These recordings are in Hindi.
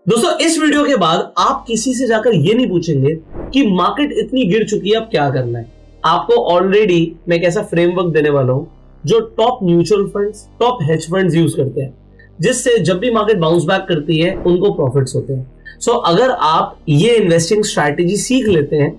दोस्तों इस वीडियो के बाद आप किसी से जाकर ये नहीं पूछेंगे कि मार्केट इतनी गिर चुकी है अब क्या करना है। आपको ऑलरेडी मैं एक ऐसा फ्रेमवर्क देने वाला हूं जो top mutual funds, top hedge funds use करते हैं, जिससे जब भी मार्केट बाउंस बैक करती है उनको प्रॉफिट्स होते हैं। सो अगर आप ये इन्वेस्टिंग स्ट्रैटेजी सीख लेते हैं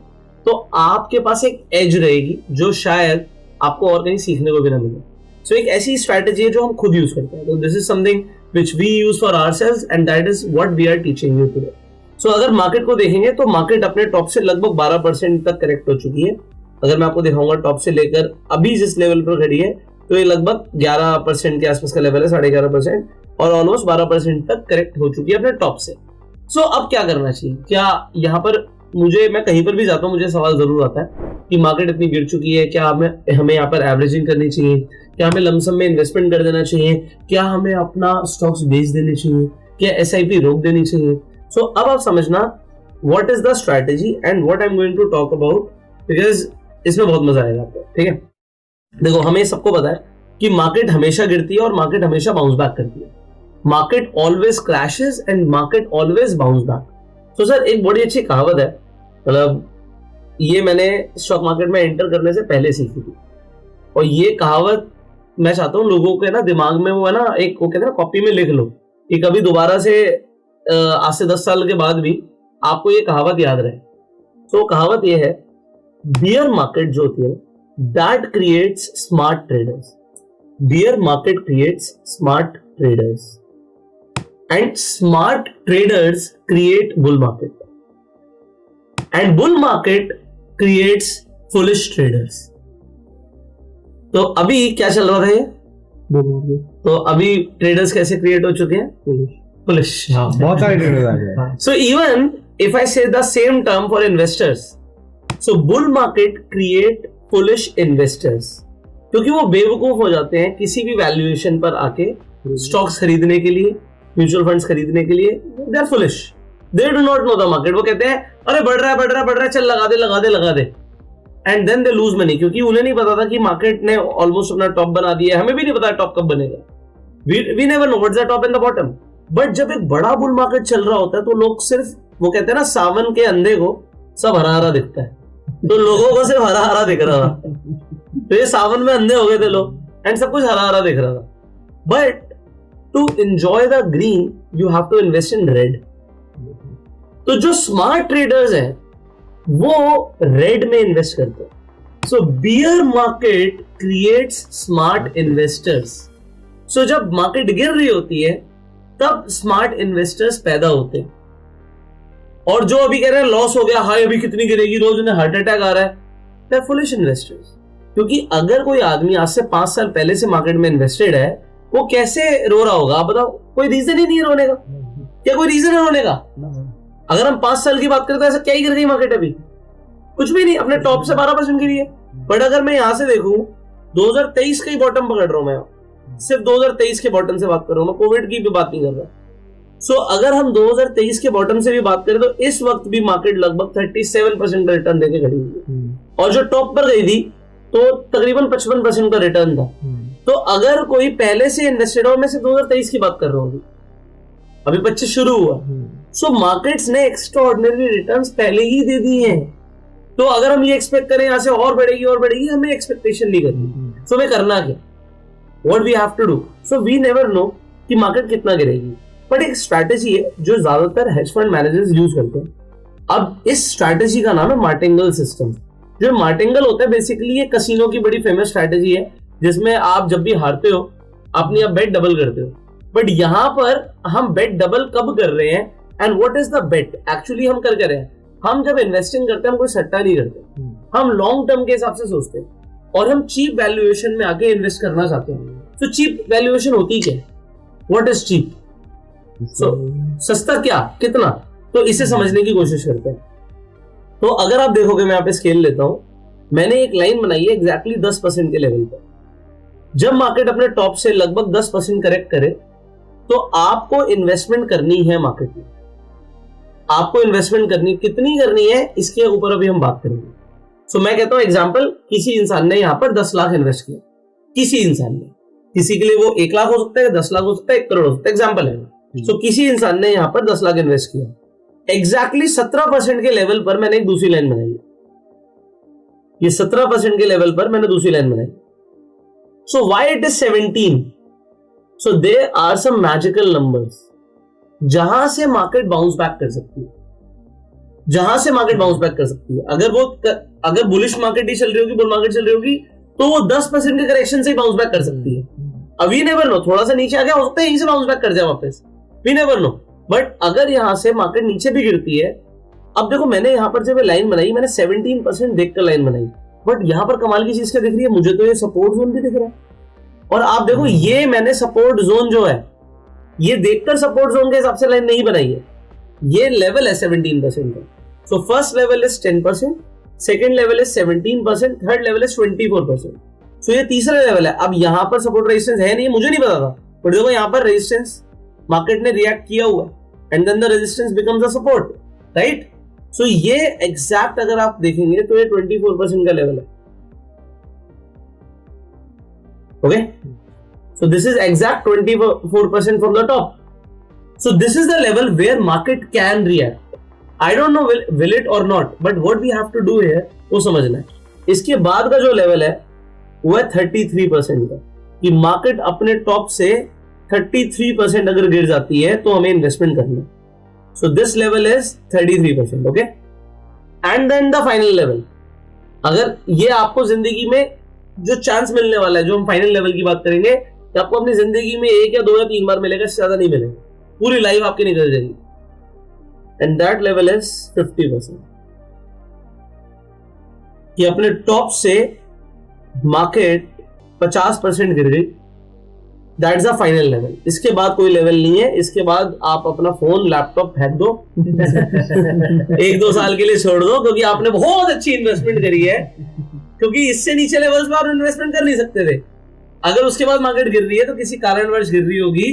तो आपके पास एक एज रहेगी जो शायद आपको और कहीं सीखने को भी ना मिले। सो एक ऐसी स्ट्रैटेजी है जो हम खुद यूज करते हैं। तो this is something which we use for ourselves and that is what we are teaching you today. So अगर मार्केट को देखेंगे तो मार्केट अपने टॉप से लगभग 12% तक करेक्ट हो चुकी है। अगर मैं आपको दिखाऊंगा टॉप से लेकर अभी जिस लेवल पर खड़ी है तो ये लगभग 11% के आसपास का लेवल है, 11.5%, और ऑलमोस्ट 12% तक करेक्ट हो चुकी है अपने टॉप से। सो अब क्या करना चाहिए? क्या यहाँ पर मैं कहीं पर भी जाता हूँ मुझे सवाल जरूर आता है कि मार्केट इतनी गिर चुकी है, क्या हमें यहाँ पर एवरेजिंग करनी चाहिए, क्या हमें लमसम में इन्वेस्टमेंट कर देना चाहिए, क्या हमें अपना स्टॉक्स बेच देने चाहिए, क्या एसआईपी रोक देनी चाहिए। सो अब आप समझना what is the strategy and what I am going to talk about, because इसमें बहुत मजा आएगा आपको। ठीक है, देखो हमें सबको पता है कि मार्केट हमेशा गिरती है और मार्केट हमेशा बाउंस बैक करती है। Market always crashes and market always bounce back. तो सर एक बड़ी अच्छी कहावत है, मतलब ये मैंने स्टॉक मार्केट में एंटर करने से पहले सीखी थी, और ये कहावत मैं चाहता हूँ लोगों के ना दिमाग में वो है ना, एक वो कहते हैं ना कॉपी में लिख लो कि कभी दोबारा से आज से 10 साल के बाद भी आपको ये कहावत याद रहे। तो कहावत ये है, बियर मार्केट जो होती है that creates smart traders, beer market creates smart traders and smart traders create bull market and bull market creates foolish traders. तो अभी क्या चल रहा है? तो अभी ट्रेडर्स कैसे क्रिएट हो चुके हैं? फुलिश। बहुत सारे ट्रेडर्स आ गए। सो इवन इफ आई से the same term for investors, so bull market create foolish investors, क्योंकि वो बेवकूफ हो जाते हैं किसी भी वैल्यूएशन पर आके स्टॉक्स खरीदने के लिए, म्यूचुअल फंड्स खरीदने के लिए। They are foolish, they do not know the market. वो कहते हैं अरे बढ़ रहा है चल लगा दे and then they lose money, क्योंकि उन्हें नहीं पता था कि मार्केट ने ऑलमोस्ट अपना टॉप बना दिया है। हमें भी नहीं पता टॉप कब बनेगा, we never know what's the top and the bottom. But जब एक बड़ा बुल मार्केट चल रहा होता है तो लोग सिर्फ वो कहते हैं ना, सावन के अंधे को सब हरा हरा दिखता है, तो लोगों को सिर्फ हरा हरा दिख रहा था। तो ये सावन में अंधे हो गए थे लोग एंड सब कुछ हरा हरा दिख रहा था। But to enjoy the green you have to invest in red. तो जो स्मार्ट ट्रेडर्स हैं वो रेड में इन्वेस्ट करते हैं। So bear market creates smart investors. So जब मार्केट गिर रही होती है तब स्मार्ट इन्वेस्टर्स पैदा होते हैं, और जो अभी कह रहे हैं लॉस हो गया, हाय अभी कितनी गिरेगी, रोज उन्हें हार्ट अटैक आ रहा है, दे आर फुलिश इन्वेस्टर्स। क्योंकि अगर कोई आदमी आज से 5 साल पहले से मार्केट में इन्वेस्टेड है, वो कैसे रो रहा होगा? आप बताओ, कोई रीजन ही नहीं है रोने का। क्या कोई रीजन है रोने का? अगर हम 5 साल की बात करें तो ऐसा क्या ही गिर गई मार्केट? अभी कुछ भी नहीं, अपने टॉप से 12% गिरी है। बट अगर मैं यहां से देखूं 2023 का ही बॉटम पकड़ रहा हूं, मैं सिर्फ 2023 के बॉटम से बात कर रहा हूं, मैं कोविड की भी बात नहीं कर रहा। सो अगर हम 2023 के बॉटम से भी बात करें तो इस वक्त भी मार्केट लगभग 37% का रिटर्न देके खड़ी हुई है, और जो टॉप पर गई थी तो तकरीबन 55% का रिटर्न था। तो अगर कोई पहले से इन्वेस्टेड हो, मैं सिर्फ 2023 की बात कर रहा हूँ, अभी 25 शुरू हुआ। सो मार्केट्स ने एक्स्ट्राऑर्डिनरी रिटर्न्स पहले ही दे दिए हैं। तो अगर हम ये एक्सपेक्ट करें यहाँ से और बढ़ेगी, हमें एक्सपेक्टेशन नहीं करनी। सो हमें करना क्या? What we have to do? So we never know कि मार्केट कितना गिरेगी, बट एक स्ट्रैटेजी है जो ज्यादातर हेज फंड मैनेजर्स यूज करते हैं। अब इस स्ट्रैटेजी का नाम है मार्टिंगल सिस्टम। जो मार्टिंगल होता है बेसिकली ये कसिनो की बड़ी फेमस स्ट्रैटेजी है, जिसमें आप जब भी हारते हो अपनी आप बेट डबल करते हो। बट यहाँ पर हम बेट डबल कब कर रहे हैं and what is the bet actually हम कर रहे हैं? हम जब इन्वेस्टिंग करते हैं हम कोई सट्टा नहीं करते, हम लॉन्ग टर्म के हिसाब से सोचते हैं और हम चीप वैल्यूएशन में आके इन्वेस्ट करना चाहते हैं। तो चीप वैल्यूएशन होती क्या? What is cheap? सो सस्ता क्या, कितना? तो इसे समझने की कोशिश करते हैं। तो अगर आप देखोगे, मैं यहाँ पे स्केल लेता हूं, मैंने एक लाइन बनाई है एग्जैक्टली 10% के लेवल पर। जब मार्केट अपने टॉप से लगभग 10% करेक्ट करे तो आपको इन्वेस्टमेंट करनी है मार्केट में। आपको इन्वेस्टमेंट करनी, कितनी करनी है इसके ऊपर अभी हम बात करेंगे। सो मैं कहता हूं एग्जांपल, किसी इंसान ने यहां पर 10 लाख इन्वेस्ट किया, किसी इंसान ने, किसी के लिए वो 1 लाख हो सकता है, 10 लाख हो सकता है, 1 करोड़ हो सकता है, एग्जांपल है। सो किसी इंसान ने यहाँ पर 10 लाख इन्वेस्ट किया, एग्जैक्टली 17% के लेवल पर मैंने एक दूसरी लाइन बनाई, ये 17% के लेवल पर मैंने दूसरी लाइन बनाई. So why it is 17? So there are some magical numbers जहां से मार्केट बाउंस बैक कर सकती है, जहां से मार्केट बाउंस बैक कर सकती है. अगर बुलिश मार्केट ही चल रही होगी, बुल मार्केट चल रही होगी, तो वो 10% के करेक्शन से ही बाउंस बैक कर सकती है. अभी नेवर नो, थोड़ा सा नीचे आ गया, हो सकता है यहीं से बाउंस बैक कर जाए वापस, वी नेवर नो. बट अगर यहां से मार्केट नीचे भी गिरती है, अब देखो मैंने यहां पर जब लाइन बनाई, मैंने 17% देखकर लाइन बनाई, बट यहां पर कमाल की चीज क्या दिख रही है मुझे, तो ये सपोर्ट जोन भी दिख रहा है. और आप देखो ये मैंने सपोर्ट जोन जो है, ये देखकर सपोर्ट जोन के हिसाब से लाइन नहीं बनाई है, ये लेवल है 17% का. So first level is 10%, second level is 17%, third level is 24%. सो ये तीसरा लेवल है. अब यहां पर सपोर्ट रेजिस्टेंस है नहीं, मुझे नहीं पता था, बट देखो यहां पर रेजिस्टेंस मार्केट ने रिएक्ट किया हुआ, and then the resistance becomes a support, right. So ये एग्जैक्ट अगर आप देखेंगे तो ये 24% का लेवल है. Okay, so this is exact 24% from the top. So this is the level where market can react. I don't know will it or not, but what we have to do here वो समझना है. इसके बाद का जो लेवल है वो है 33% का, कि मार्केट अपने टॉप से 33% अगर गिर जाती है तो हमें इन्वेस्टमेंट करना है. So this level is 33%, okay? And then the final level. अगर ये आपको जिंदगी में जो चांस मिलने वाला है, जो हम फाइनल लेवल की बात करेंगे, कि आपको अपनी जिंदगी में 1 या 2 या 3 बार मिलेगा, इससे ज्यादा नहीं मिलेगा, पूरी लाइफ आपकी निकल जाएगी. एंड दैट लेवल इज 50%, कि अपने टॉप से मार्केट 50% गिर गई, that is a final level. इसके बाद कोई लेवल नहीं है. इसके बाद आप अपना फोन लैपटॉप फेंक दो 1-2 साल के लिए छोड़ दो, क्योंकि आपने बहुत अच्छी इन्वेस्टमेंट करी है, क्योंकि इससे नीचे लेवल्स पर आप इन्वेस्टमेंट कर नहीं सकते थे. अगर उसके बाद मार्केट गिर रही है तो किसी कारणवश गिर रही होगी,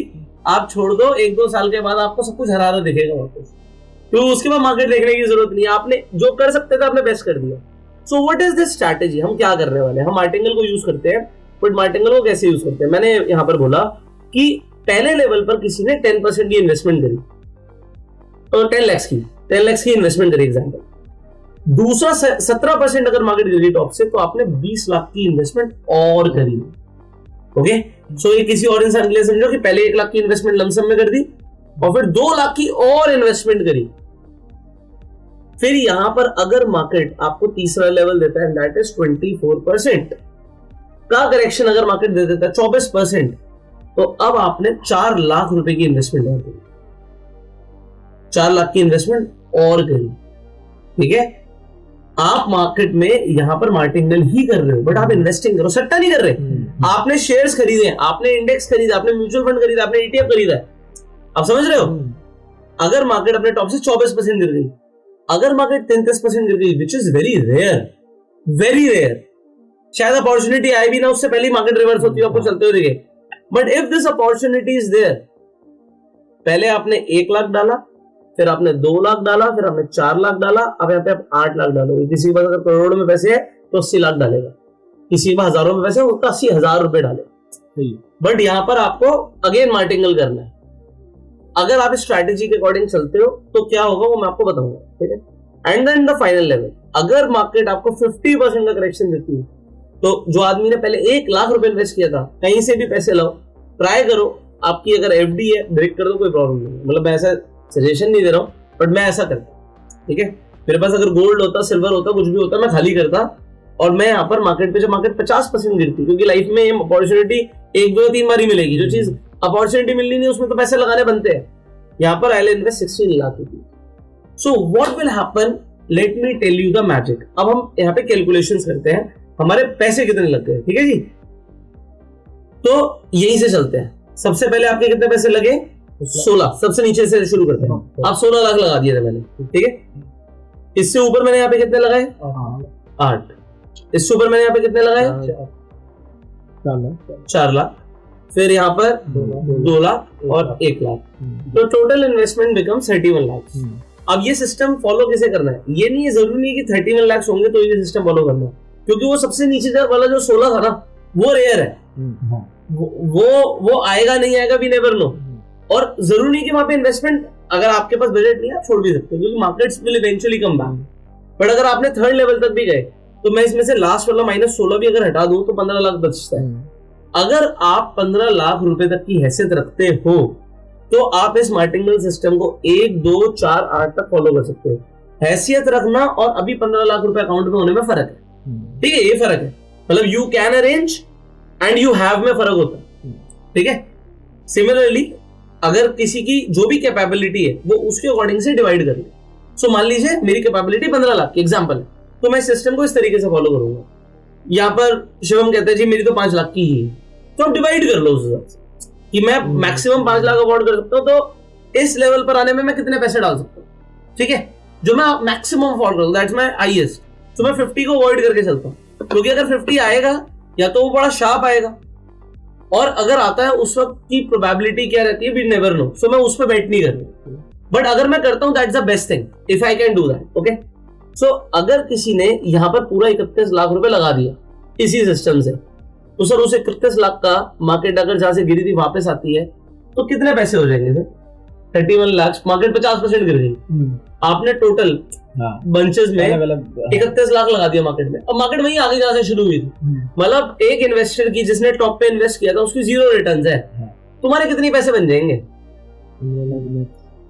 आप छोड़ दो, 1-2 साल के बाद आपको सब कुछ हरारा दिखेगा वापस, तो उसके बाद मार्केट देखने की जरूरत नहीं है. आपने जो कर सकते थे आपने बेस्ट कर दिया. So what is this strategy? हम क्या करने वाले हैं? हम मार्टिंगल को यूज करते हैं, बट मार्टिंगल को कैसे यूज करते हैं? मैंने यहां पर बोला कि पहले लेवल पर किसी ने 10% की इन्वेस्टमेंट करी, तो 10 लाख की इन्वेस्टमेंट करी एग्जाम्पल. दूसरा 17% अगर मार्केट गिर गई टॉप से, तो आपने 20 लाख की इन्वेस्टमेंट और करी. ओके, सो ये किसी और इंसान के लिए समझो कि पहले 1 लाख की इन्वेस्टमेंट लमसम में कर दी, और फिर 2 लाख की और इन्वेस्टमेंट करी. फिर यहां पर अगर मार्केट आपको तीसरा लेवल देता है, दैट इज 24% का करेक्शन, अगर मार्केट दे देता है 24%, तो अब आपने 4 लाख रुपए की इन्वेस्टमेंट और करी, 4 लाख की इन्वेस्टमेंट और करी. ठीक है, आप मार्केट में यहां पर मार्टिंगल ही कर रहे हो, बट आप इन्वेस्टिंग करो, सट्टा नहीं कर रहे. आपने शेयर्स खरीदे, आपने इंडेक्स खरीदा, आपने म्यूचुअल फंड खरीदा, आपने ETF खरीदा है. आप समझ रहे हो? अगर मार्केट अपने टॉप से 24% गिर गई, अगर मार्केट 33% गिर गई, विच इज वेरी रेयर, शायद अपॉर्चुनिटी आई भी ना, उससे पहले मार्केट रिवर्स होती है, आपको चलते हुए दिखे. But if this opportunity is there, पहले आपने 1 लाख डाला, फिर आपने 2 लाख डाला, फिर आपने 4 लाख डाला, अब यहाँ पे आप 8 लाख डालोगे. किसी के पास अगर करोड़ों में पैसे है तो 80 लाख डालेगा, किसी के पास हजारों में पैसे है उसका 80,000 रुपए डालेगा. बट यहाँ पर आपको अगेन मार्टिंगल करना है. अगर आप इस स्ट्रैटेजी के अकॉर्डिंग चलते हो तो क्या होगा वो मैं आपको बताऊंगा. ठीक है, and then the final level, अगर मार्केट आपको 50% का करेक्शन देती है, तो जो आदमी ने पहले 1 लाख रुपए इन्वेस्ट किया था, कहीं से भी पैसे लाओ, ट्राई करो. आपकी अगर FD है, ब्रेक कर दो, कोई प्रॉब्लम नहीं. मतलब मैं ऐसा सजेशन नहीं दे रहा हूं, बट मैं ऐसा करता. ठीक है, मेरे पास अगर गोल्ड होता, सिल्वर होता, कुछ भी होता, मैं खाली करता, और मैं यहाँ पर मार्केट पे, जब मार्केट 50% गिरती, क्योंकि लाइफ में अपॉर्चुनिटी 1, 2 या 3 बार ही मिलेगी. जो चीज अपॉर्चुनिटी मिलनी नहीं, उसमें तो पैसे लगाने बनते हैं. यहाँ पर आई विल इन्वेस्ट 16 लाख रुपए. So what will happen, let me tell you the magic. अब हम यहाँ पे कैलकुलेशंस करते हैं, हमारे पैसे कितने लग गए. ठीक है जी, तो यहीं से चलते हैं. सबसे पहले आपके कितने पैसे लगे? 16. सबसे नीचे से शुरू करते हैं. आप 16 लाख लगा दिए थे मैंने. ठीक है, इससे ऊपर मैंने यहाँ पे कितने लगाए? 8. इससे ऊपर मैंने यहाँ पे कितने लगाए? 4 लाख. फिर यहाँ पर 2 लाख और 1 लाख. तो टोटल इन्वेस्टमेंट बिकम 31 लाख. अब ये सिस्टम फॉलो कैसे करना है? ये नहीं है, जरूरी नहीं कि 31 लाख होंगे तो ये सिस्टम फॉलो करना है, क्योंकि वो सबसे नीचे वाला जो 16 था ना, वो रेयर है. वो आएगा नहीं आएगा, वी नेवर नो. और जरूरी नहीं कि वहां पे इन्वेस्टमेंट, अगर आपके पास बजट नहीं है आप छोड़ भी सकते हो, क्योंकि markets will eventually come back. But अगर आपने थर्ड लेवल तक भी गए तो मैं इसमें से लास्ट वाला -16 भी अगर हटा दूं तो 15 लाख बचता है। अगर आप 15 लाख रुपए तक की हैसियत रखते हो तो आप इस मार्टिंगल सिस्टम को 1, 2, 4, 8 तक फॉलो कर सकते हो। हैसियत रखना और अभी 15 लाख रुपए अकाउंट में होने में फर्क है, ठीक है, ये फर्क है। मतलब you can arrange and you have में फर्क होता है, ठीक है। सिमिलरली अगर किसी की जो भी कैपेबिलिटी है वो उसके अकॉर्डिंग से डिवाइड कर ले। सो मान लीजिए मेरी कैपेबिलिटी 15 लाख की एग्जांपल है, तो मैं सिस्टम को इस तरीके से फॉलो करूंगा। यहाँ पर शिवम कहते हैं जी मेरी तो 5 लाख की ही है, तो आप डिवाइड कर लो उस हिसाब से कि मैं मैक्सिमम 5 लाख अफोर्ड कर सकता हूँ, तो इस लेवल पर आने में मैं कितने पैसे डाल सकता हूँ, ठीक है, जो मैं मैक्सिमम अफोर्ड करूँ, दैट्स माय हाईएस्ट। तो मैं 50 को अवॉइड करके चलता हूँ, क्योंकि अगर 50 आएगा या तो वो बड़ा शार्प आएगा, और अगर आता है उस वक्त की प्रोबेबिलिटी क्या रहती है वी नेवर नो, सो मैं उस पर बेट नहीं कर रहा। बट अगर मैं करता हूं that's the best thing if I can do that, okay. So अगर किसी ने यहां पर पूरा 31 लाख रुपए लगा दिया इसी सिस्टम से, तो सर उस 31 लाख का मार्केट अगर जहां से गिरी थी वापस आती है तो कितने पैसे हो जाएंगे सर? 31 लाख, मार्केट 50% गिर गई, आपने टोटल बंचेस में 31 लाख लगा दिया मार्केट में, अब मार्केट वहीं आगे जहां से शुरू हुई थी। मतलब एक इन्वेस्टर की जिसने टॉप पे इन्वेस्ट किया था उसकी 0 रिटर्न्स है, तुम्हारे कितने पैसे बन जाएंगे?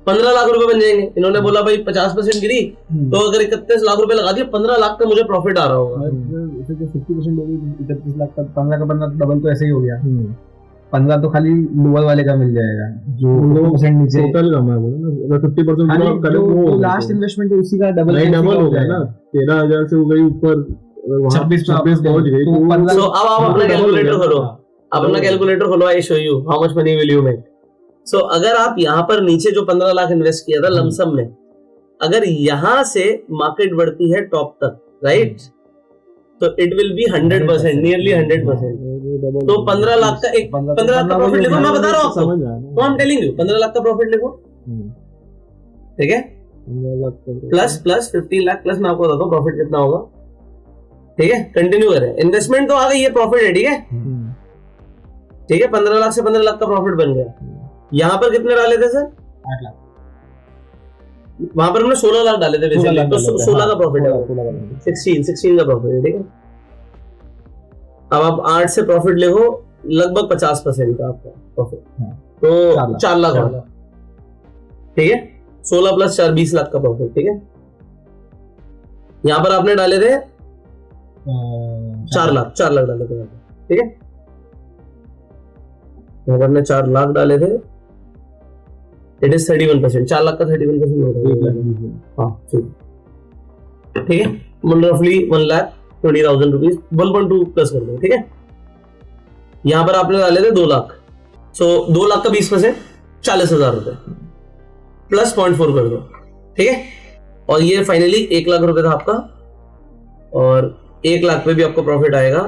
15 लाख रुपए बन जाएंगे। इन्होंने बोला भाई 50% गिरी, तो अगर 31 लाख रुपए लगा दिए 15 लाख का मुझे प्रॉफिट आ रहा होगा। 50% होगी 31 लाख का, 15 का 15 डबल तो ऐसे ही हो गया। 15 तो खाली लोअर वाले का मिल जाएगा, जो 2% नीचे टोटल कम है। अगर 50% जो लास्ट इन्वेस्टमेंट है उसी का डबल हो गया ना, 13,000 से हो गई ऊपर, 26 पहुंच गई। तो अब आप अपना कैलकुलेटर खोलो, अपना कैलकुलेटर खोलो, I show you how much money will you make. So अगर आप यहाँ पर नीचे जो 15 लाख इन्वेस्ट किया था लमसम में, अगर यहां से मार्केट बढ़ती है टॉप तक, राइट, तो इट विल बी 100%, नियरली 100%। तो 15 लाख का 15 लाख का प्रॉफिट लिखो, मैं बता रहा हूँ आपको, तो I am telling you 15 lakh का प्रॉफिट लिखो, ठीक है, प्लस 15 लाख प्लस मैं आपको बताता हूँ प्रॉफिट कितना होगा, ठीक है। कंटिन्यू करें, इन्वेस्टमेंट तो आ गई, ये प्रॉफिट है, ठीक है, ठीक है। 15 लाख से 15 लाख का प्रॉफिट बन गया। यहां पर कितने डाले थे सर? 8 लाख। वहां पर हमने 16 लाख डाले थे, तो 16 का प्रॉफिट है, 16 का प्रॉफिट है, ठीक है। अब आप 8 से प्रॉफिट लिखो, लगभग 50% का आपका प्रॉफिट, तो 4 लाख होगा, ठीक है। 16 प्लस 4 20 लाख का प्रॉफिट, ठीक है। यहां पर आपने डाले थे 4 लाख डाले थे, ठीक है। यहां पर हमने 4 लाख डाले थे, इट इज 31%, 4 लाख का 31% हो रहा है, हाँ ठीक है। रफली 1,20,000 रुपीज, 1.2 प्लस कर दो, ठीक है। यहां पर आपने डाले थे 2 लाख, सो 2 लाख का 20%, 40,000 रुपए प्लस 0.4 कर दो, ठीक है। और ये फाइनली 1 लाख रुपए था आपका, और 1 लाख पे भी आपको प्रॉफिट आएगा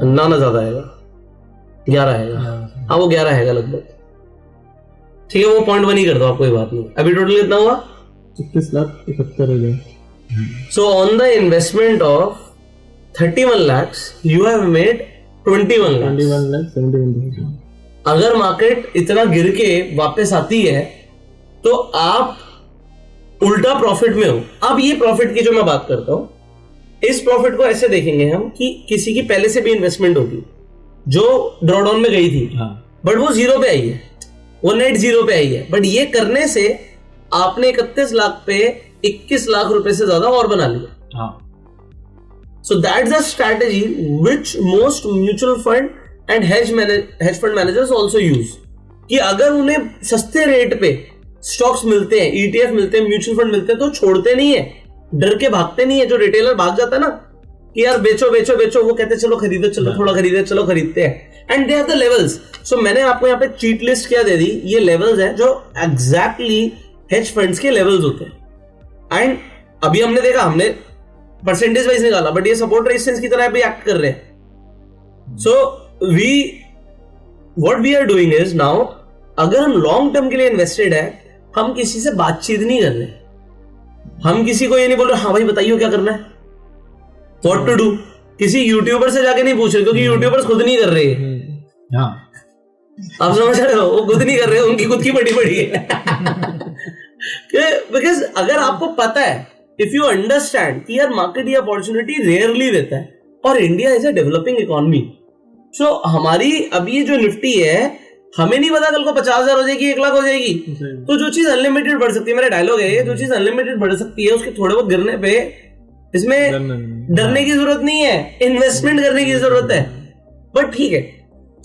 ना ज्यादा आएगा, 11 आएगा, हाँ वो 11 आएगा लगभग, ठीक है। वो 0.1 ही कर दो आप, कोई बात नहीं। अभी टोटल कितना हुआ? 21,71,000। So on the investment of 31 lakhs you have made 21 lakhs। अगर मार्केट इतना गिर के वापस आती है तो आप उल्टा प्रॉफिट में हो। अब ये प्रॉफिट की जो मैं बात करता हूं, इस प्रॉफिट को ऐसे देखेंगे हम कि किसी की पहले से भी इन्वेस्टमेंट होगी जो ड्रॉडाउन में गई थी, बट वो 0 पे आई है, वो नेट 0 पे आई है, बट ये करने से आपने 31 लाख पे 21 लाख रुपए से ज्यादा और बना लिया। So that's a strategy which most mutual fund and hedge fund managers also use, कि अगर उन्हें सस्ते रेट पे स्टॉक्स मिलते हैं, ETF मिलते हैं, म्यूचुअल फंड मिलते हैं, तो छोड़ते नहीं है, डर के भागते नहीं है। जो रिटेलर भाग जाता है ना कि यार बेचो बेचो बेचो, वो कहते चलो खरीदो, चलो थोड़ा खरीदे, चलो खरीदते हैं। And they have the levels. So मैंने आपको यहाँ पे चीट लिस्ट क्या दे दी, ये लेवल्स हैं जो एग्जैक्टली हेज फंड्स के लेवल्स होते हैं। एंड अभी हमने देखा, हमने परसेंटेज वाइज निकाला, बट ये सपोर्ट रेजिस्टेंस की तरह भी एक्ट कर रहे हैं। So what we are doing is now, अगर हम लॉन्ग टर्म के लिए इन्वेस्टेड है, हम किसी से बातचीत नहीं कर रहे, हम किसी को ये नहीं बोल रहे हाँ भाई बताइए क्या करना है, व्हाट टू डू। किसी यूट्यूबर से जाके नहीं पूछ रहे, क्योंकि यूट्यूबर्स खुद नहीं कर रहे। आप समझ रहे हो, वो खुद नहीं कर रहे, उनकी खुद की बड़ी बड़ी है। बिकॉज अगर आपको पता है, इफ यू अंडरस्टैंड कि यार मार्केट ये अपॉर्चुनिटी रेयरली देता है, और India is a developing economy, so हमारी अभी ये जो निफ्टी है, हमें नहीं पता कल को 50,000 हो जाएगी, 1 लाख हो जाएगी। तो जो चीज अनलिमिटेड बढ़ सकती है, मेरा डायलॉग है ये, जो चीज अनलिमिटेड बढ़ सकती है उसके थोड़े बहुत गिरने पे इसमें डरने की जरूरत नहीं है, इन्वेस्टमेंट करने की जरूरत है। बट ठीक है,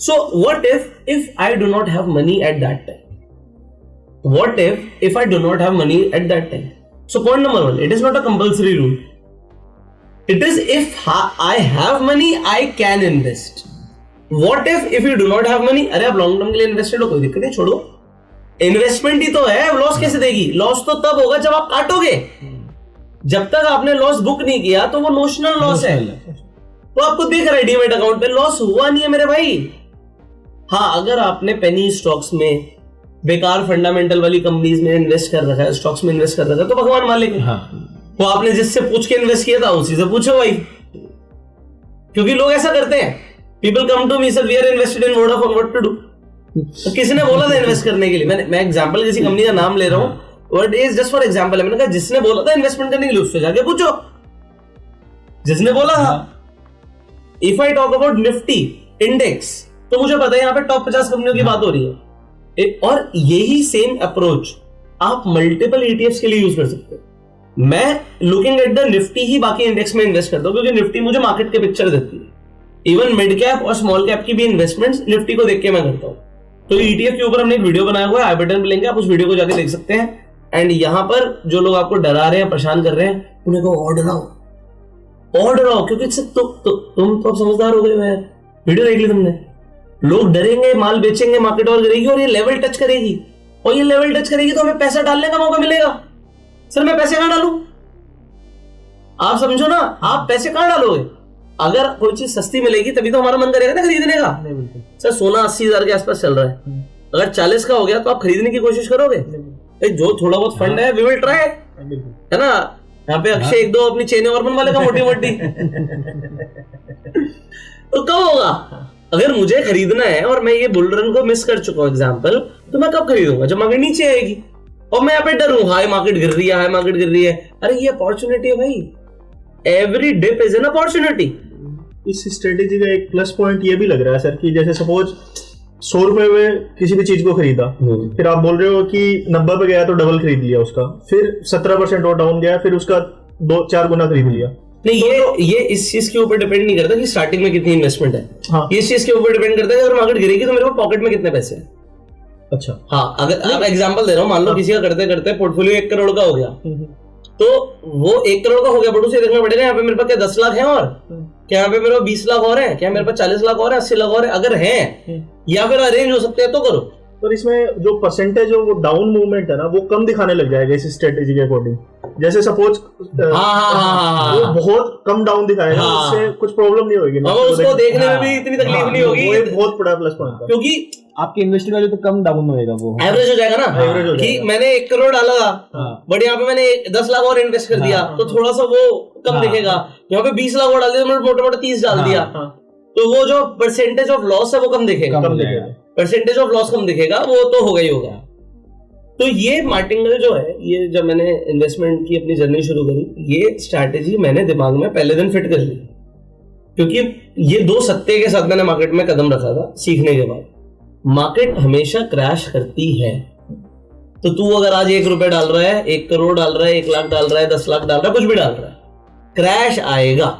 so what if I do not have money at that time, what if I do not have money at that time. So point number 1, it is not a compulsory rule, it is if I have money I can invest. What if you do not have money? अरे आप लॉन्ग टर्म के लिए इन्वेस्टेड हो, कोई दिक्कत नहीं, छोड़ो, इन्वेस्टमेंट ही तो है। लॉस कैसे देगी? लॉस तो तब होगा जब आप काटोगे। जब तक आपने लॉस बुक नहीं किया तो वो नोशनल लॉस है। तो आपको दिख रहा है डीमैट अकाउंट पे लॉस हुआ नहीं है मेरे भाई। हाँ, अगर आपने पेनी स्टॉक्स में, बेकार फंडामेंटल वाली कंपनीज में इन्वेस्ट कर रखा है, स्टॉक्स में इन्वेस्ट कर रखा है, तो भगवान मालिक है। वो आपने जिससे पूछ के इन्वेस्ट किया था उसी से पूछो भाई, क्योंकि लोग ऐसा करते हैं। People come to me, sir, we are invested in Vodafone, what to do? तो किसी ने बोला था इन्वेस्ट करने के लिए, मैं एग्जांपल किसी कंपनी का नाम ले रहा हूँ, word is just for example है। मैंने कहा जिसने बोला था इन्वेस्टमेंट करने के लिए उससे जाके पूछो, जिसने बोला था। If I talk about Nifty index, तो मुझे पता है यहाँ पे टॉप 50 कंपनियों की बात हो रही है, और यही सेम अप्रोच आप मल्टीपल ईटीएफ्स के लिए यूज कर सकते हो। मैं लुकिंग एट द निफ्टी ही बाकी इंडेक्स में इन्वेस्ट करता हूँ, क्योंकि निफ्टी मुझे मार्केट के पिक्चर देती है। इवन मिड कैप और स्मॉल कैप की भी इन्वेस्टमेंट्स निफ्टी को देख के मैं करता हूं। तो ईटीएफ के ऊपर हमने एक वीडियो बनाया हुआ है, आई बटन पे लिंक है, आप उस वीडियो को जाके देख सकते हैं। एंड यहां पर जो लोग आपको डरा रहे हैं, परेशान कर रहे हैं, उन्हें को ऑर्डर आओ, क्योंकि तुम तो समझदार हो गए हो यार, वीडियो देख ली तुमने। लोग डरेंगे, माल बेचेंगे, मार्केट और गिरेगी, और ये लेवल टच करेगी, और ये लेवल टच करेगी तो हमें पैसा डालने का मौका मिलेगा। सर मैं पैसे कहां डालूं? आप समझो ना, आप पैसे कहां डालोगे? अगर कोई चीज सस्ती मिलेगी तभी तो हमारा मन करेगा ना खरीदने का। सर सोना 80,000 के आसपास चल रहा है, अगर 40 का हो गया तो आप खरीदने की कोशिश करोगे? जो थोड़ा बहुत फंड है, वी विल ट्राई, है ना। यहाँ पे अक्षय 1-2 अपनी चेन और बनवा लेगा मोटी मोटी। तो कब होगा? अगर मुझे खरीदना है और मैं ये बुल रन को मिस कर चुका हूँ एग्जाम्पल, तो मैं कब खरीदूंगा? जब मार्केट नीचे आएगी, और मैं यहाँ पे डरूं हाई मार्केट गिर रही है, हाई मार्केट गिर रही है। अरे ये अपॉर्चुनिटी है भाई, every dip is an opportunity. इस स्ट्रेटेजी का एक प्लस पॉइंट ये भी लग रहा है सर कि जैसे सपोज 100 रुपए में किसी भी चीज को खरीदा, फिर आप बोल रहे हो कि 90 पे गया तो डबल खरीद लिया उसका, फिर 17% और डाउन गया, फिर उसका 2-4 गुना खरीद लिया। नहीं, ये इस चीज के ऊपर डिपेंड नहीं करता कि स्टार्टिंग में कितनी इन्वेस्टमेंट है। हाँ। ये इस चीज के ऊपर डिपेंड करता है कि अगर मार्केट गिरेगी तो मेरे को पॉकेट में कितने पैसे हैं। अच्छा, हाँ, अगर आप एग्जांपल दे रहा हूँ, मान लो किसी का करते करते पोर्टफोलियो 1 करोड़ का हो गया, तो वो 1 करोड़ का हो गया, बट उसे देखना पड़ेगा यहाँ पे मेरे पास क्या 10 लाख है, और क्या यहाँ पे मेरे पास 20 लाख और है, क्या मेरे पास 40 लाख और है, 80 लाख और है, अगर है, या फिर अरेंज हो सकते हैं तो करो। पर इसमें जो परसेंटेज वो डाउन मूवमेंट है ना, वो कम दिखाने लग जाएगा इस स्ट्रेटेजी के अकॉर्डिंग। जैसे सपोज वो बहुत कम डाउन दिखाएगा, उससे कुछ प्रॉब्लम नहीं होगी, उसको देखने में भी इतनी तकलीफ नहीं होगी। वो एक बहुत बड़ा प्लस पॉइंट है, क्योंकि आपकी इन्वेस्टिंग वैल्यू तो कम डाउन होएगा, वो एवरेज हो जाएगा ना। एवरेज कि मैंने 1 करोड़ डाला, बट यहाँ पे मैंने 10 लाख और इन्वेस्ट कर दिया, तो थोड़ा सा वो कम दिखेगा। यहाँ पे 20 लाख और डाल दिया, मैंने मोटा मोटा 30 डाल दिया, तो वो जो परसेंटेज ऑफ लॉस है वो कम दिखेगा, परसेंटेज ऑफ लॉस कम दिखेगा, वो तो होगा ही होगा। तो ये मार्टिंगल जो है, ये जब मैंने इन्वेस्टमेंट की अपनी जर्नी शुरू करी, ये स्ट्रैटेजी मैंने दिमाग में पहले दिन फिट कर ली, क्योंकि ये 2 सत्ते के साथ मैंने मार्केट में कदम रखा था सीखने के बाद। मार्केट हमेशा क्रैश करती है, तो तू अगर आज 1 रुपए डाल रहा है, 1 करोड़ डाल रहा है, 1 लाख डाल रहा है, 10 लाख डाल रहा है, कुछ भी डाल रहा है, क्रैश आएगा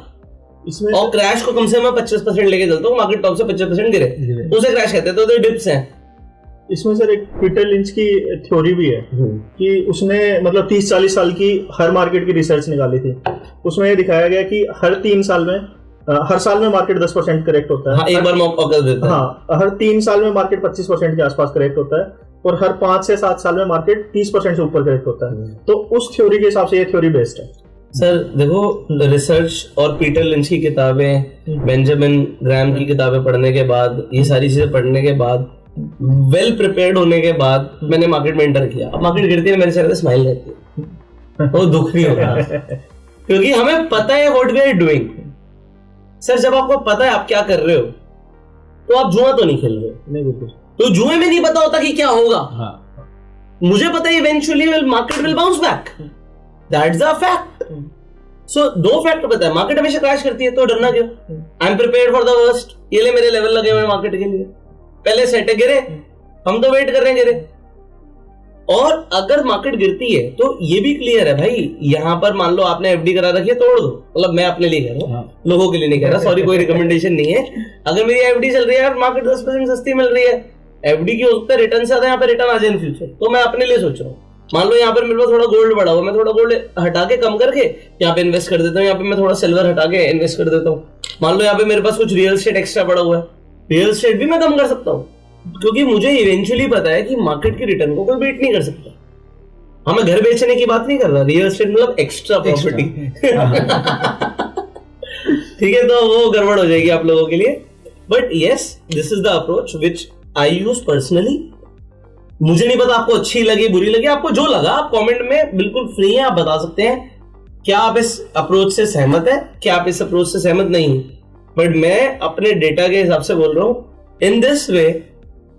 इसमें। और क्रैश को कम से मैं 25% लेके चलता हूँ, मार्केट टॉप से 25% गिरे उसे क्रैश कहते हैं। तो डिप्स हैं। इसमें सर एक पीटर लिंच की थ्योरी भी है कि उसने मतलब 30-40 साल की हर मार्केट की रिसर्च निकाली थी। उसमें ये दिखाया गया कि हर 3 साल में, हर साल में मार्केट 10% करेक्ट होता है। हाँ, एक बार मौका कर देता है। हाँ, हर 3 साल में मार्केट 25% के आसपास करेक्ट होता है, और हर 5 से 7 साल में मार्केट 30% से ऊपर करेक्ट होता है। तो उस थ्योरी के हिसाब से ये थ्योरी बेस्ड है। सर देखो, रिसर्च और पीटर लिंच की किताबें, बेंजामिन ग्रैम की किताबें पढ़ने के बाद, ये सारी चीजें पढ़ने के बाद, वेल प्रिपेयर्ड होने के बाद मैंने मार्केट में एंटर किया। अब मार्केट गिरती है, मेरे चेहरे पे स्माइल रहती है, वो दुख नहीं होगा, क्योंकि हमें पता है what we are doing. Sir जब आपको पता है आप क्या कर रहे हो, तो आप जुआ तो नहीं खेल रहे हो। नहीं, बिल्कुल। तो जुए में नहीं पता होता कि क्या होगा। मुझे पता है eventually market will bounce back, that's a fact. So दो फैक्ट पता है, मार्केट हमेशा क्रैश करती है तो डरना क्यों? I am prepared for the worst, ये ले मेरे लेवल लगे हुए मार्केट के लिए, पहले सेट है, गिरे, हम तो वेट कर रहे हैं गिरे। और अगर मार्केट गिरती है तो ये भी क्लियर है भाई, यहां पर मान लो आपने एफडी करा रखी है, तोड़ दो। मतलब मैं अपने लिए कह रहा हूँ, लोगों के लिए नहीं कह रहा, सॉरी, कोई रिकमेंडेशन नहीं है। अगर मेरी एफडी चल रही है, मार्केट 10% सस्ती मिल रही है, एफडी की होता है रिटर्न से ज्यादा यहाँ पे रिटर्न आ जाए इन फ्यूचर, तो मैं अपने लिए सोच रहा हूँ। मान लो यहाँ पर मेरे पास थोड़ा गोल्ड बढ़ा हुआ, मैं थोड़ा गोल्ड हटा के कम करके यहाँ पे इन्वेस्ट कर देता हूँ, यहाँ पे मैं थोड़ा सिल्वर हटा के इन्वेस्ट कर देता हूँ। मान लो यहाँ पे मेरे पास कुछ रियल एस्टेट एक्स्ट्रा पड़ा हुआ है, रियल एस्टेट भी मैं कम कर सकता हूँ, क्योंकि मुझे इवेंचुअली पता है कि मार्केट की रिटर्न को कोई बीट नहीं कर सकता। हाँ, मैं घर बेचने की बात नहीं कर रहा, रियल एस्टेट मतलब एक्स्ट्रा प्रॉपर्टी। ठीक है, तो वो गड़बड़ हो जाएगी आप लोगों के लिए। But yes, this is the approach which I use personally. मुझे नहीं पता आपको अच्छी लगी बुरी लगी, आपको जो लगा आप कमेंट में बिल्कुल फ्री हैं, आप बता सकते हैं क्या आप इस अप्रोच से सहमत है, क्या आप इस अप्रोच से सहमत नहीं है। बट मैं अपने डेटा के हिसाब से बोल रहा हूं, in this way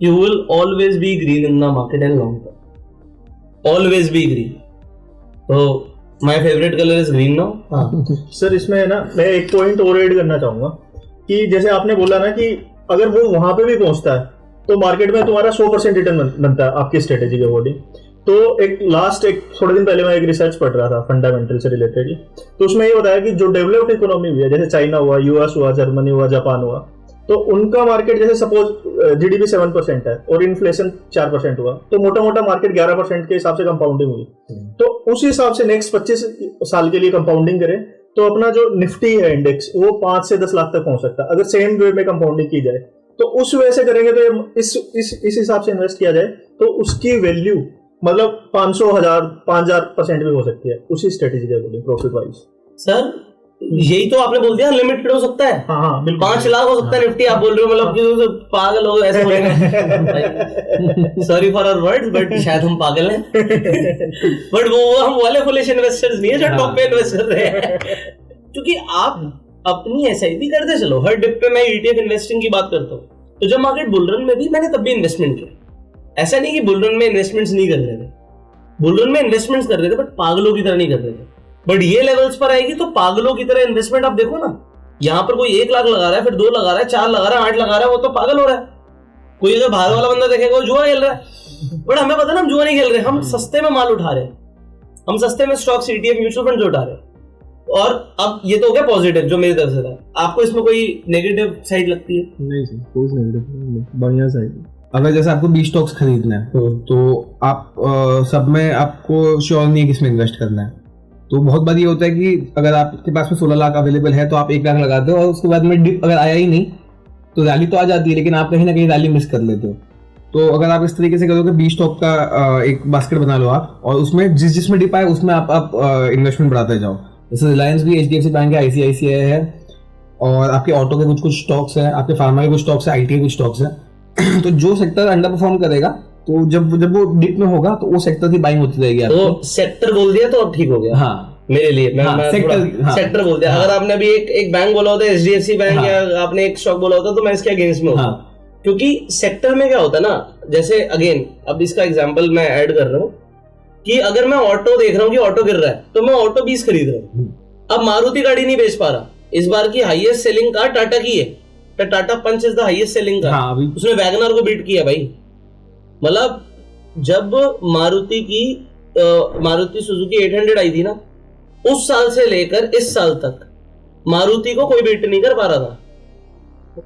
you will always be green in the market and long term, always be green. तो my favourite colour is green now. Sir इसमें है ना, मैं एक पॉइंट और ऐड करना चाहूंगा कि जैसे आपने बोला ना कि अगर वो वहां पे भी पहुंचता है तो मार्केट में तुम्हारा 100% रिटर्न बनता है आपकी स्ट्रेटेजी के अकॉर्डिंग। तो एक थोड़े दिन पहले मैं एक रिसर्च पढ़ रहा था फंडामेंटल से रिलेटेड, तो उसमें ये बताया कि जो डेवलप्ड इकोनॉमी हुई है, जैसे चाइना हुआ, यूएस हुआ, जर्मनी हुआ, जापान हुआ, तो उनका मार्केट जैसे सपोज जीडीपी 7% है और इन्फ्लेशन 4% हुआ, तो मोटा मोटा मार्केट 11% के हिसाब से कंपाउंडिंग हुई। तो उस हिसाब से नेक्स्ट 25 साल के लिए कंपाउंडिंग करें तो अपना जो निफ्टी है इंडेक्स, वो 5 से 10 लाख तक पहुंच सकता है अगर सेम वे में कंपाउंडिंग की जाए। तो उस वे से करेंगे तो इस हिसाब से इन्वेस्ट किया जाए तो उसकी वैल्यू मतलब 500,000 भी हो सकती है उसी स्ट्रेटेजी के अकॉर्डिंग प्रॉफिट वाइज। सर यही तो आपने बोल दिया, अनलिमिटेड हो सकता है। हाँ, 5 लाख हो सकता है निफ्टी, आप बोल रहे हो, मतलब कि पागल हो ऐसे बोलेंगे। Sorry for our words, but शायद हम पागल हैं। बट वो हम वाले फुलिश इन्वेस्टर्स नहीं है जो टॉप पे इन्वेस्ट कर रहे हैं। क्योंकि आप अपनी एसआईपी करते चलो, हर डिप पे मैं ईटीएफ इन्वेस्टिंग की बात करता हूँ। तो जब मार्केट बुलरन में भी मैंने तब भी इन्वेस्टमेंट किया, ऐसा नहीं कि बुलरन में इन्वेस्टमेंट्स नहीं कर रहे थे, बुलरन में इन्वेस्टमेंट्स कर रहे थे, बट पागलों की तरह नहीं कर रहे थे। बट ये लेवल्स पर आएगी तो पागलों की तरह इन्वेस्टमेंट आप देखो ना, यहाँ पर कोई 1 लाख लगा रहा है, फिर 2 लगा रहा है, 4 लगा रहा है, 8 लगा रहा है, वो तो पागल हो रहा है। कोई अगर बाहर वाला बंदा देखेगा वो जुआ खेल रहा है, बट हमें पता ना हम जुआ नहीं खेल रहे, हम सस्ते में माल उठा रहे हैं, हम सस्ते में स्टॉक्स, ईटीएफ, म्यूचुअल फंड उठा रहे हैं। और अब ये तो हो गया पॉजिटिव जो मेरी तरफ से था। आपको इसमें कोई नेगेटिव साइड लगती है? नहीं सर, कोई नेगेटिव नहीं, बढ़िया साइड। अगर जैसे आपको 20 स्टॉक्स खरीदना है तो आप सब में आपको श्योर नहीं है किसमें इन्वेस्ट करना है। तो बहुत बार ये होता है कि अगर आपके पास में 16 लाख अवेलेबल है तो आप 1 लाख लगाते हो और उसके बाद में डिप अगर आया ही नहीं तो रैली तो आ जाती है, लेकिन आप कहीं ना कहीं रैली मिस कर लेते हो। तो अगर आप इस तरीके से करोगे, 20 स्टॉक का एक बास्केट बना लो आप, और उसमें जिसमें डिप आए उसमें आप इन्वेस्टमेंट बढ़ाते जाओ। जैसे रिलायंस भी, एचडीएफसी बैंक है, आईसीआईसीआई है, और आपके ऑटो के कुछ स्टॉक्स है, आपके फार्मा के कुछ स्टॉक्स है, आईटी के कुछ स्टॉक्स है। तो जो सेक्टर अंडर परफॉर्म करेगा तो जब वो डिप में होगा तो वो सेक्टर की बाइंग होती रहेगी। तो सेक्टर बोल दिया तो अब ठीक हो गया। हाँ, मेरे लिए मैं सेक्टर बोल दिया। अगर आपने अभी एक बैंक बोला होता है, एचडीएफसी बैंक, या आपने एक स्टॉक बोला होता तो मैं इसके अगेंस्ट में होता। क्योंकि सेक्टर में क्या होता है ना, जैसे अगेन अब इसका एग्जांपल मैं ऐड कर रहा हूँ कि अगर मैं ऑटो देख रहा हूँ कि ऑटो गिर रहा है तो मैं ऑटो 20 खरीद रहा हूँ। अब मारुति गाड़ी नहीं बेच पा रहा, इस बार की हाईएस्ट सेलिंग कार टाटा की है, Tata Punch is the highest selling car. उसने वैगनर को बीट किया भाई। मतलब जब मारुति सुजुकी 800 आई थी ना, उस साल से लेकर इस साल तक मारुति को कोई बीट नहीं कर पा रहा था।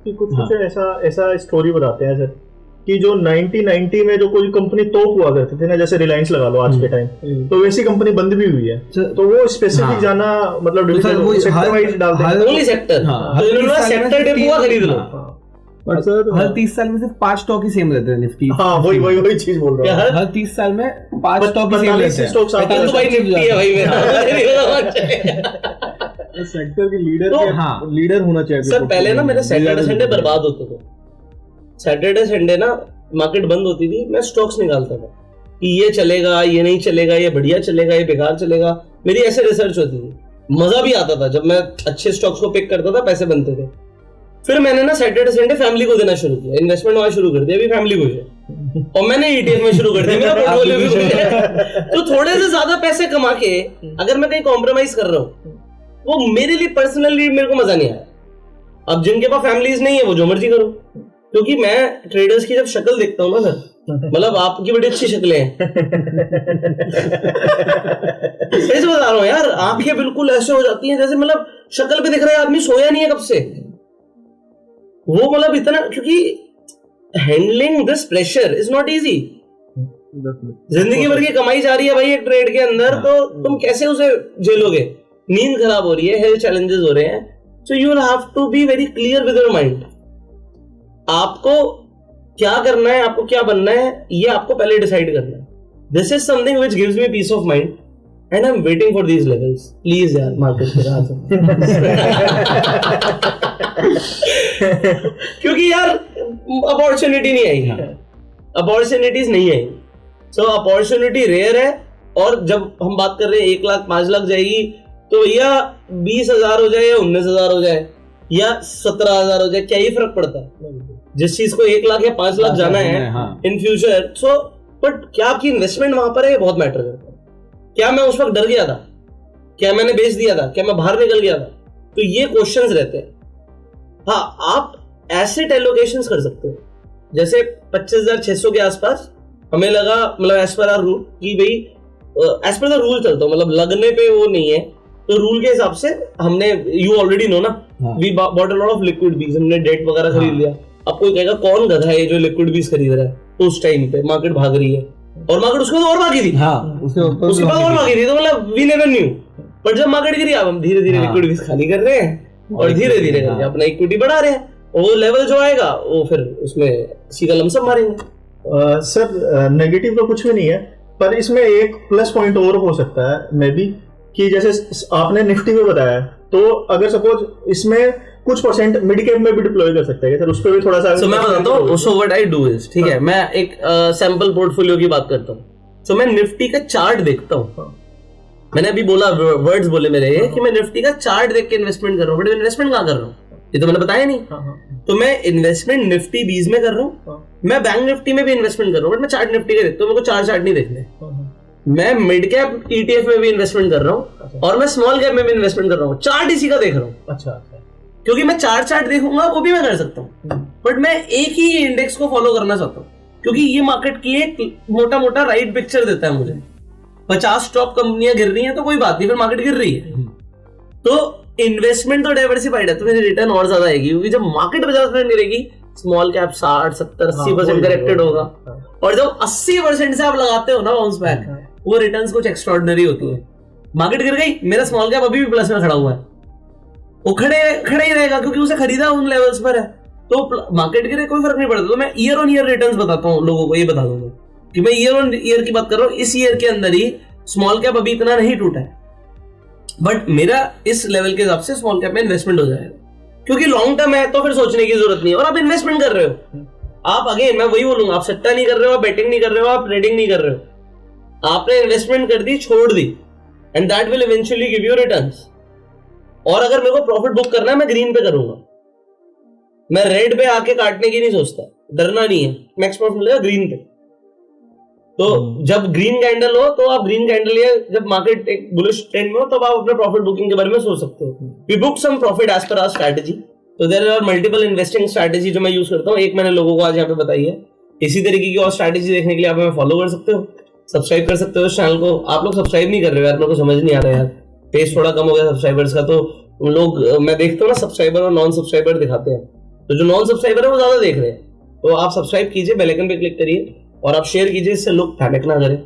कुछ ऐसा स्टोरी बताते हैं सर कि जो 1990 में जो कोई कंपनी टॉप हुआ करते थे ना, जैसे रिलायंस लगा लो आज के टाइम, तो वैसी कंपनी बंद भी हुई है। तो वो स्पेसिफिक जाना मतलब सेक्टर वाइज डालते हैं, ओनली सेक्टर। तो इन्होंने सेक्टर डिप हुआ खरीद लो। पर सर हर 30 साल में सिर्फ 5 स्टॉक ही सेम रहते हैं निफ्टी। हाँ, वही चीज बोल रहा हूँ। हर 30 साल में 5 स्टॉक ही सेम रहते हैं। तो भाई निफ्टी है भाई मेरा। सेक्टर के लीडर होना चाहिए सर। पहले ना मेरे सैटरडे संडे बर्बाद होते थे। सैटरडे संडे ना मार्केट बंद होती थी, मैं स्टॉक्स निकालता था कि ये चलेगा, ये नहीं चलेगा, ये बढ़िया चलेगा, ये बेकार चलेगा। मेरी ऐसे रिसर्च होती थी, मजा भी आता था जब मैं अच्छे स्टॉक्स को पिक करता था, पैसे बनते थे। फिर मैंने ना सैटरडे संडे फैमिली को देना शुरू किया, इन्वेस्टमेंट वहां शुरू कर दिया, अभी फैमिली को है और मैंने ETF में शुरू कर दिया, मेरा पोर्टफोलियो भी खुल गया। तो थोड़े से ज्यादा पैसे कमा के अगर मैं कहीं कॉम्प्रोमाइज कर रहा हूँ, वो मेरे लिए पर्सनली मेरे को मजा नहीं आया। अब जिनके पास फैमिलीज नहीं है वो जो मर्जी करो, क्योंकि मैं ट्रेडर्स की जब शक्ल देखता हूँ ना सर, मतलब आपकी बड़ी अच्छी शक्लें हैं सही बता रहा हूँ यार, आंखें बिल्कुल ऐसे हो जाती हैं जैसे मतलब शक्ल पे दिख रहा है आदमी सोया नहीं है कब से, वो मतलब इतना, क्योंकि handling this pressure is not easy. जिंदगी भर की कमाई जा रही है भाई एक ट्रेड के अंदर, तो तुम कैसे उसे झेलोगे? नींद खराब हो रही है, हेल्थ चैलेंजेस हो रहे हैं, so you will have to be very clear with your mind. आपको क्या करना है, आपको क्या बनना है, ये आपको पहले डिसाइड करना है। This is something which gives me peace of mind and I am waiting for these levels. Please यार मार्केट पे आ क्योंकि यार अपॉर्चुनिटी नहीं आई, अपॉर्चुनिटीज नहीं आई, सो अपॉर्चुनिटी रेयर है। और जब हम बात कर रहे हैं 1 लाख 5 लाख जाएगी, तो भैया 20,000 हो जाए या 19,000 हो जाए या 17,000 हो जाए, क्या ही फर्क पड़ता है? जिस चीज को 1 लाख या 5 लाख जाना है इन फ्यूचर, सो बट क्या आपकी इन्वेस्टमेंट वहां पर है, बहुत मैटर करता है। क्या मैं उस वक्त डर गया था, क्या मैंने बेच दिया था, क्या मैं बाहर निकल गया था, तो ये क्वेश्चंस रहते हैं। हाँ, आप एसेट एलोकेशंस कर सकते हो, जैसे 25,600 के आसपास हमें लगा, मतलब एज पर आवर रूल कि भाई एज पर द रूल चलता हूं, मतलब लगने पे वो नहीं है, तो रूल के हिसाब से हमने, यू ऑलरेडी नो ना, we bought a lot of liquid bees, हमने डेट वगैरह खरीद लिया। अब कोई कहेगा कौन गधा है जो लिक्विड बीज खरीद रहा है, तो उस टाइम पे मार्केट भाग रही है और मार्केट उसके बाद और भागी थी, उसके बाद और भागी थी, तो मतलब वी नेवर न्यू। बट जब मार्केट गिरी, अब हम धीरे धीरे लिक्विड बीज खाली कर रहे हैं और धीरे धीरे करके अपना इक्विटी बढ़ा रहे हैं, वो लेवल जो आएगा वो फिर उसमें सीधा लमसम मारेंगे। सर नेगेटिव तो कुछ भी नहीं है, पर इसमें एक प्लस पॉइंट और हो सकता है मे बी, कि जैसे आपने निफ्टी में बताया, तो अगर सपोज इसमें कुछ परसेंट मिड कैप में भी डिप्लॉय कर सकते हैं सर, उस पे भी थोड़ा सा। सो मैं बताता हूँ, so what I do is, ठीक है, मैं एक सैंपल पोर्टफोलियो की बात करता हूँ। सो मैं निफ्टी का चार्ट देखता हूँ, मैंने अभी बोला, वर्ड्स बोले मेरे कि मैं निफ्टी का चार्ट देख के इन्वेस्टमेंट कर रहा हूँ, बट इन्वेस्टमेंट कहाँ कर रहा हूँ ये तो मैंने बताया नहीं। तो मैं इन्वेस्टमेंट निफ्टी बीज में कर रहा हूँ, मैं बैंक निफ्टी में भी इन्वेस्टमेंट कर रहा हूँ, बट मैं चार्ट निफ्टी का देखता हूँ, मेरे को चार्ट नहीं देखने। मैं मिड कैप ETF में भी इन्वेस्टमेंट कर रहा हूँ और मैं स्मॉल कैप में भी इन्वेस्टमेंट कर रहा हूँ, चार्ट इसी का देख रहा हूँ। अच्छा, क्योंकि मैं चार्ट देखूंगा वो भी मैं कर सकता हूँ, बट मैं एक ही इंडेक्स को फॉलो करना चाहता हूँ, क्योंकि ये मार्केट की एक मोटा मोटा राइट पिक्चर देता है मुझे। 50 टॉप कंपनियां गिर रही हैं तो कोई बात नहीं, फिर मार्केट गिर रही है, तो इन्वेस्टमेंट तो डाइवर्सिफाइड है, तो मेरी रिटर्न और ज्यादा आएगी, क्योंकि जब मार्केट 50% गिरेगी, स्मॉल कैप 60, 70, 80% करेक्टेड होगा, और जब 80% से आप लगाते हो ना बाउंस बैक, वो रिटर्न्स कुछ एक्स्ट्राऑर्डिनरी होती है। मार्केट गिर गई, मेरा स्मॉल कैप अभी भी प्लस में खड़ा हुआ है, वो खड़े ही रहेगा क्योंकि उसे खरीदा उन लेवल्स पर है, तो मार्केट गिरे कोई फर्क नहीं पड़ता। तो मैं ईयर ऑन ईयर रिटर्न्स बताता हूँ लोगों को, ये बता दूंगा कि मैं ईयर ऑन ईयर की बात कर रहा हूँ। इस ईयर के अंदर ही स्मॉल कैप अभी इतना नहीं टूटा है, बट मेरा इस लेवल के हिसाब से स्मॉल कैप में इन्वेस्टमेंट हो जाएगा, क्योंकि लॉन्ग टर्म है तो फिर सोचने की जरूरत नहीं है, और आप इन्वेस्टमेंट कर रहे हो। आप अगेन मैं वही बोलूंगा, आप सट्टा नहीं कर रहे हो, आप बैटिंग नहीं कर रहे हो, आप ट्रेडिंग नहीं कर रहे हो, आपने इन्वेस्टमेंट कर दी, छोड़ दी, and that will eventually give you returns. और अगर मेरे को प्रॉफिट बुक करना है, मैं ग्रीन पे करूंगा, मैं रेड पे आके काटने की नहीं सोचता, डरना नहीं है, मैक्स प्रॉफिट मिलेगा ग्रीन पे। तो जब ग्रीन कैंडल हो तो आप ग्रीन कैंडल, या जब मार्केट एक बुलिश ट्रेंड में हो तब आप अपने प्रॉफिट बुकिंग के बारे में सोच सकते हो। We book some profit as per our strategy, तो there are multiple investing strategy जो मैं यूज करता हूँ, एक मैंने लोगों को आज यहाँ पे बताई है। इसी तरीके की और स्ट्रेटजी देखने के लिए आप हमें फॉलो कर सकते हो, सब्सक्राइब कर सकते हो इस चैनल को। आप लोग सब्सक्राइब नहीं कर रहे हो यार, मेरे को समझ नहीं आ रहा यार, पेज थोड़ा कम हो गया सब्सक्राइबर्स का, तो लोग, मैं देखता हूँ ना सब्सक्राइबर और नॉन सब्सक्राइबर दिखाते हैं, तो जो नॉन सब्सक्राइबर है वो ज्यादा देख रहे हैं, तो आप सब्सक्राइब कीजिए, बेल आइकन पे क्लिक करिए और आप शेयर कीजिए, इससे लोग पैनिक ना करें,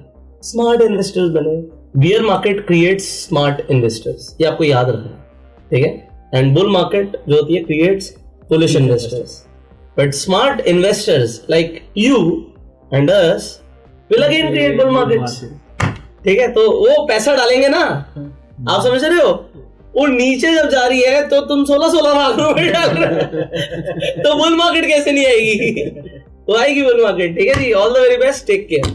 स्मार्ट इन्वेस्टर्स बने। Beer market creates smart investors, ये आपको याद रखना, ठीक है, एंड बुल मार्केट जो होती है creates foolish investors, but smart investors like you and us will again create bull markets, ठीक है। तो वो पैसा डालेंगे ना, आप समझ रहे हो, वो नीचे जब जा रही है तो तुम 16 लाख रुपए डाल रहे हो तो बुल मार्केट कैसे नहीं आएगी, तो आएगी बुल मार्केट, ठीक है जी। All the very best, take care.